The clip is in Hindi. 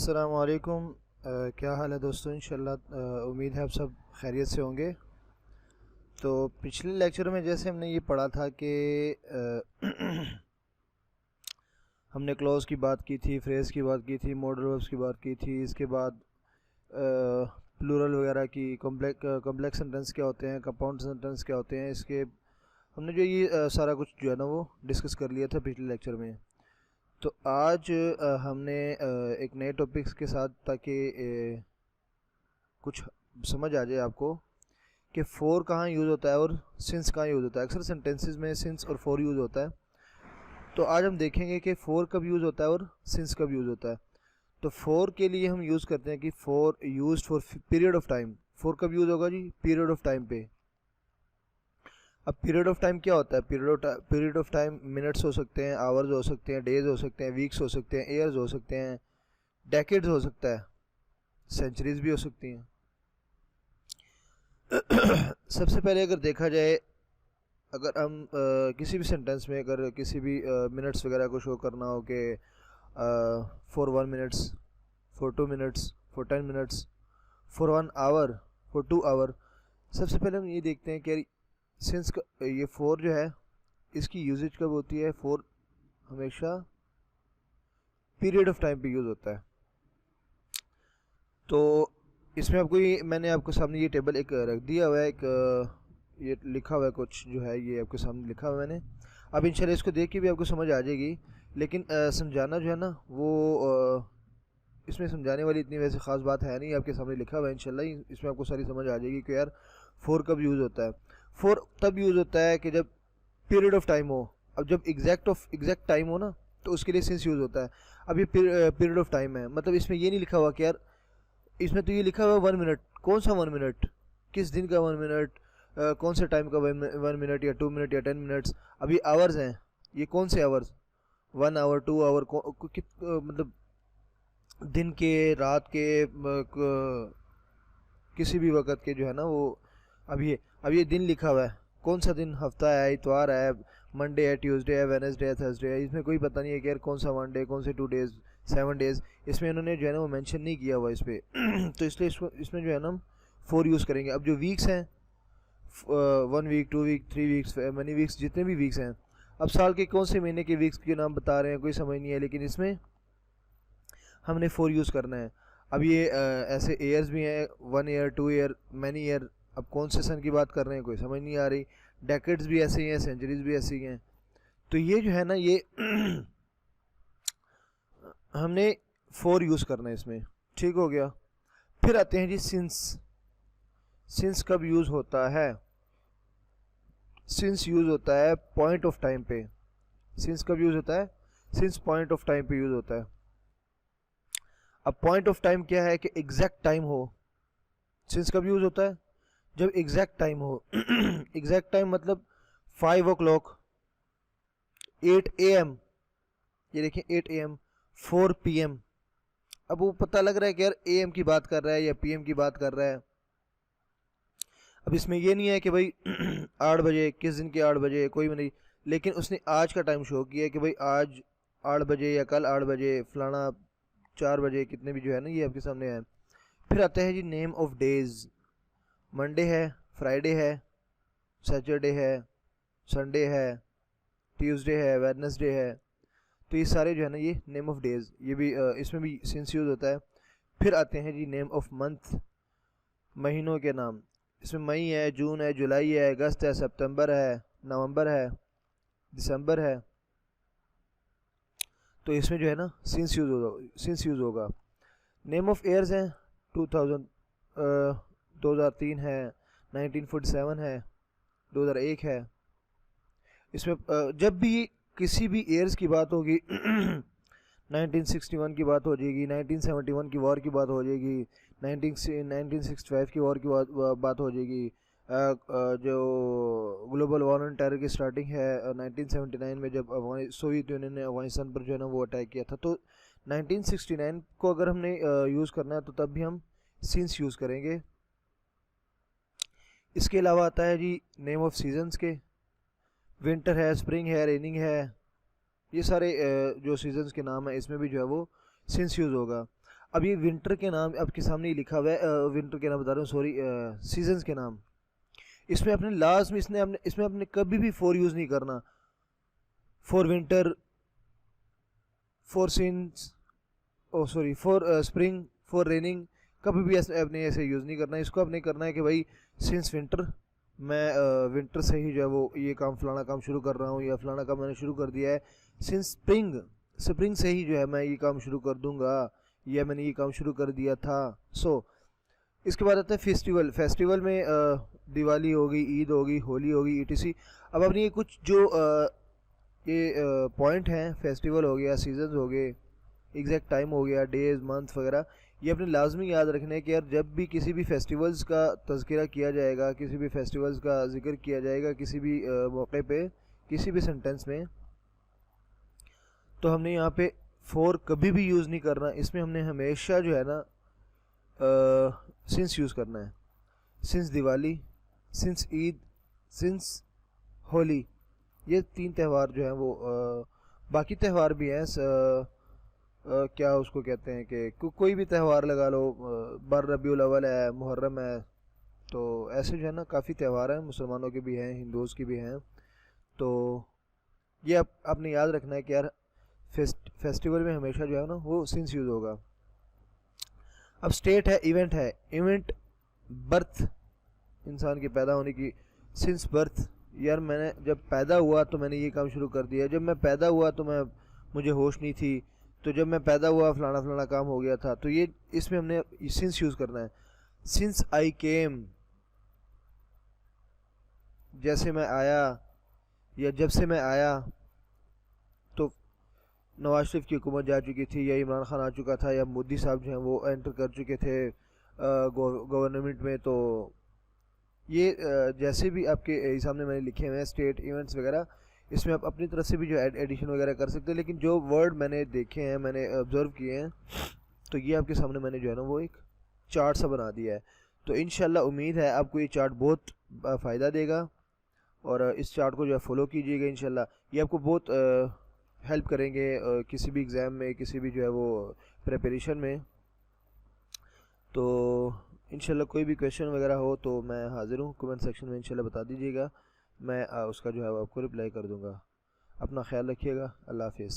अस्सलाम वालेकुम। क्या हाल है दोस्तों? इंशाल्लाह उम्मीद है आप सब खैरियत से होंगे। तो पिछले लेक्चर में जैसे हमने ये पढ़ा था कि हमने क्लॉज की बात की थी, फ्रेज की बात की थी, मॉडल वर्ब्स की बात की थी, इसके बाद प्लूरल वगैरह की, कॉम्प्लेक्स सेंटेंस क्या होते हैं, कंपाउंड सेंटेंस क्या होते हैं, इसके हमने जो ये सारा कुछ जो है ना वो डिस्कस कर लिया था पिछले लेक्चर में। तो आज हमने एक नए टॉपिक्स के साथ, ताकि कुछ समझ आ जाए आपको कि फोर कहाँ यूज़ होता है और सिंस कहाँ यूज़ होता है। अक्सर सेंटेंसेस में सिंस और फोर यूज़ होता है। तो आज हम देखेंगे कि फोर कब यूज़ होता है और सिंस कब यूज़ होता है। तो फोर के लिए हम यूज़ करते हैं कि four use for period of time. Four कब यूज़ होगा जी? पीरियड ऑफ टाइम पे। अब पीरियड ऑफ टाइम क्या होता है? पीरियड ऑफ टाइम मिनट्स हो सकते हैं, आवर्स हो सकते हैं, डेज हो सकते हैं, वीक्स हो सकते हैं, ईयर्स हो सकते हैं, डेकेड्स हो सकता है, सेंचुरीज भी हो सकती हैं। सबसे पहले अगर देखा जाए, अगर हम किसी भी सेंटेंस में अगर किसी भी मिनट्स वगैरह को शो करना हो कि for 1 minutes, for 2 minutes, for 10 minutes, for 1 hour, for 2 hour, सबसे पहले हम ये देखते हैं कि सिंस ये फोर जो है इसकी यूजेज कब होती है? फोर हमेशा पीरियड ऑफ टाइम पे यूज़ होता है। तो इसमें आपको ये मैंने आपके सामने ये टेबल एक रख दिया हुआ है, एक ये लिखा हुआ है कुछ जो है, ये आपके सामने लिखा हुआ है मैंने। अब इंशाल्लाह इसको देख के भी आपको समझ आ जाएगी, लेकिन समझाना जो है ना वो इसमें समझाने वाली इतनी वैसे ख़ास बात है नहीं। आपके सामने लिखा हुआ है, इंशाल्लाह इसमें आपको सारी समझ आ जाएगी कि यार फोर कब यूज़ होता है। फोर तब यूज़ होता है कि जब पीरियड ऑफ टाइम हो। अब जब एग्जैक्ट टाइम हो ना, तो उसके लिए सिंस यूज़ होता है। अब ये पीरियड ऑफ टाइम है, मतलब इसमें ये नहीं लिखा हुआ कि यार, इसमें तो ये लिखा हुआ है 1 मिनट। कौन सा 1 मिनट? किस दिन का 1 मिनट? कौन से टाइम का 1 मिनट या 2 मिनट या 10 मिनट्स? अभी आवर्स हैं, ये कौन से आवर्स? 1 आवर, 2 आवर, मतलब दिन के, रात के, किसी भी वक्त के जो है ना वो। अब ये दिन लिखा हुआ है, कौन सा दिन? हफ्ता है, इतवार है, मंडे है, ट्यूसडे है, वेडनेसडे है, थर्सडे है। इसमें कोई पता नहीं है कि यार कौन सा 1 डे, कौन से 2 डेज, 7 डेज। इसमें इन्होंने जो है ना वो मेंशन नहीं किया हुआ इस पर। तो इसलिए इसमें जो है ना हम फोर यूज़ करेंगे। अब जो वीक्स हैं, 1 week, 2 week, 3 weeks, many weeks, जितने भी वीक्स हैं। अब साल के कौन से महीने के वीक्स के नाम बता रहे हैं, कोई समझ नहीं है, लेकिन इसमें हमने फोर यूज़ करना है। अब ये ऐसे ईयर्स भी हैं, 1 ईयर, 2 ईयर, मैनी ईयर। अब कौन से सन की बात कर रहे हैं, कोई समझ नहीं आ रही। डेकेड्स भी ऐसे ही हैं, सेंचुरीज भी ऐसी ही हैं। तो ये जो है ना ये हमने फोर यूज़ करना है इसमें। ठीक हो गया। फिर आते हैं जी सिंस। सिंस कब यूज़ होता है? सिंस यूज़ होता है पॉइंट ऑफ टाइम पे। सिंस कब यूज़ होता है? सिंस पॉइंट ऑफ टाइम पे यूज़ होता है। अब पॉइंट ऑफ टाइम क्या है? कि एग्जैक्ट टाइम हो। सिंस कब यूज़ होता है? जब एग्जैक्ट टाइम हो। एग्जैक्ट टाइम मतलब 5 o'clock, 8 AM, ये देखिए 8 AM, 4 PM। अब वो पता लग रहा है कि यार AM की बात कर रहा है या PM की बात कर रहा है। अब इसमें ये नहीं है कि भाई 8 बजे, किस दिन के 8 बजे, कोई भी नहीं, लेकिन उसने आज का टाइम शो किया कि भाई आज 8 बजे या कल 8 बजे, फलाना 4 बजे, कितने भी जो है ना ये आपके सामने है। फिर आता है जी नेम ऑफ डेज। मंडे है, फ्राइडे है, सैटरडे है, संडे है, ट्यूसडे है, वेडनेसडे है। तो ये सारे जो है ना ये नेम ऑफ डेज, ये भी इसमें भी सिंस यूज होता है। फिर आते हैं जी नेम ऑफ मंथ, महीनों के नाम। इसमें मई है, जून है, जुलाई है, अगस्त है, सितंबर है, नवंबर है, दिसंबर है। तो इसमें जो है ना सिंस यूज होगा। नेम ऑफ ईयर्स हैं, 2003 है, 1947 है, 2001 है। इसमें जब भी किसी भी ईयर्स की बात होगी 1961 की बात हो जाएगी, 1971 की वॉर की बात हो जाएगी, 1965 की वॉर की बात हो जाएगी। जो ग्लोबल वॉर ऑन टेरर की स्टार्टिंग है 1979 में, जब सोवियत यूनियन ने अफगानिस्तान पर जो है ना वो अटैक किया था। तो 1969 को अगर हमने यूज़ करना है तो तब भी हम सिंस यूज़ करेंगे। इसके अलावा आता है जी नेम ऑफ सीजन्स के। विंटर है, स्प्रिंग है, रेनिंग है, ये सारे जो सीजन्स के नाम है इसमें भी जो है वो सिंस यूज़ होगा। अब ये विंटर के नाम आपके सामने ही लिखा हुआ है, विंटर के नाम बता रहा हूँ, सॉरी, सीजन्स के नाम। इसमें अपने लास्ट में इसमें अपने कभी भी फॉर यूज़ नहीं करना। For winter, for since, oh sorry, for spring, for raining, कभी भी अपने ऐसे यूज़ नहीं करना। इसको अपने करना है कि भाई सिंस विंटर, मैं विंटर से ही जो है वो ये काम फलाना काम शुरू कर रहा हूँ, या फलाना काम मैंने शुरू कर दिया है। सिंस स्प्रिंग, स्प्रिंग से ही जो है मैं ये काम शुरू कर दूंगा, या मैंने ये काम शुरू कर दिया था। इसके बाद आता है फेस्टिवल। फेस्टिवल में दिवाली होगी, ईद होगी, होली होगी, ETC। अब अपनी ये कुछ जो ये पॉइंट हैं, फेस्टिवल हो गया, सीजन्स हो गए, एग्जैक्ट टाइम हो गया, डेज, मंथ वगैरह, ये अपने लाजमी याद रखने है कि यार जब भी किसी भी फेस्टिवल्स का तज़किरा किया जाएगा, किसी भी फेस्टिवल्स का जिक्र किया जाएगा, किसी भी मौके पे, किसी भी सेंटेंस में, तो हमने यहाँ पे फॉर कभी भी यूज़ नहीं करना। इसमें हमने हमेशा जो है ना सिंस यूज़ करना है। Since Diwali, since Eid, since Holi, ये 3 त्यौहार जो हैं वो, बाकी त्यौहार भी हैं, क्या उसको कहते हैं कि कोई भी त्यौहार लगा लो, बर रबीउल अव्वल है, मुहर्रम है, तो ऐसे जो है ना काफ़ी त्यौहार हैं, मुसलमानों के भी हैं, हिंदूज़ के भी हैं। तो ये आपने याद रखना है कि यार फेस्टिवल में हमेशा जो है ना वो सिंस यूज़ होगा। अब स्टेट है, इवेंट है। इवेंट बर्थ, इंसान के पैदा होने की, सिंस बर्थ, यार मैंने जब पैदा हुआ तो मैंने ये काम शुरू कर दिया। जब मैं पैदा हुआ तो मुझे होश नहीं थी, तो जब मैं पैदा हुआ फलाना फलाना काम हो गया था। तो ये इसमें हमने सिंस यूज़ करना है। सिंस आई केम, जैसे मैं आया, या जब से मैं आया, तो नवाज शरीफ की हुकूमत जा चुकी थी, या इमरान खान आ चुका था, या मोदी साहब जो हैं वो एंटर कर चुके थे गवर्नमेंट में। तो ये जैसे भी आपके सामने मैंने लिखे हुए हैं स्टेट, इवेंट्स वगैरह, इसमें आप अपनी तरफ से भी जो एडिशन वगैरह कर सकते हैं। लेकिन जो वर्ड मैंने देखे हैं, मैंने ऑब्ज़र्व किए हैं, तो ये आपके सामने मैंने जो है ना वो एक चार्ट सा बना दिया है। तो इंशाल्लाह उम्मीद है आपको ये चार्ट बहुत फ़ायदा देगा, और इस चार्ट को जो है फॉलो कीजिएगा। इंशाल्लाह ये आपको बहुत हेल्प करेंगे किसी भी एग्ज़ाम में, किसी भी जो है वो प्रिपरेशन में। तो इंशाल्लाह कोई भी क्वेश्चन वगैरह हो तो मैं हाज़िर हूँ, कमेंट सेक्शन में इंशाल्लाह बता दीजिएगा, मैं उसका जो है वो आपको रिप्लाई कर दूँगा। अपना ख्याल रखिएगा, अल्लाह हाफिज़।